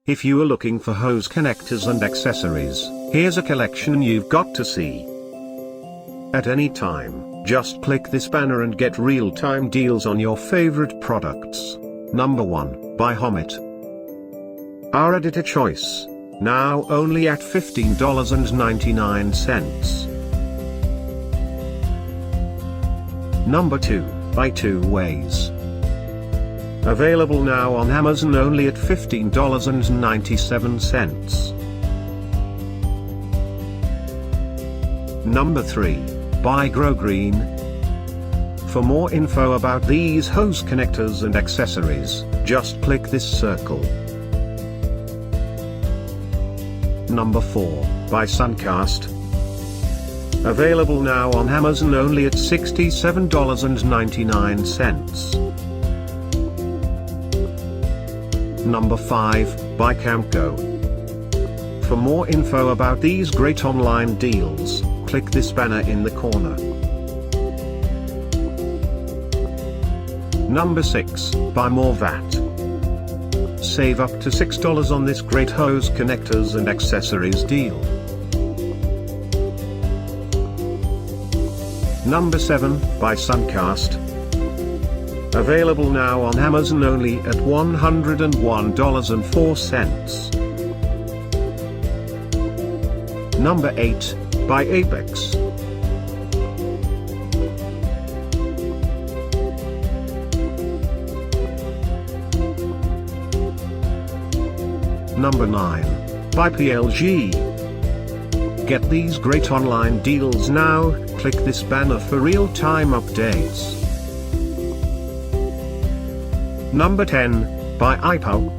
If you are looking for hose connectors and accessories, here's a collection you've got to see. At any time, just click this banner and get real-time deals on your favorite products. Number 1, by Homitt. Our editor choice, now only at $15.99. Number 2, by 2 Ways. Available now on Amazon only at $15.97. Number 3, by GrowGreen. For more info about these hose connectors and accessories, just click this circle. Number 4, by Suncast. Available now on Amazon only at $67.99. Number 5, by Camco. For more info about these great online deals, click this banner in the corner. Number 6, by Morvat. Save up to $6 on this great hose connectors and accessories deal. Number 7, by Suncast. Available now on Amazon only at $101.04. Number 8, by Apex. Number 9, by PLG. Get these great online deals now, click this banner for real-time updates. Number 10, by iPo.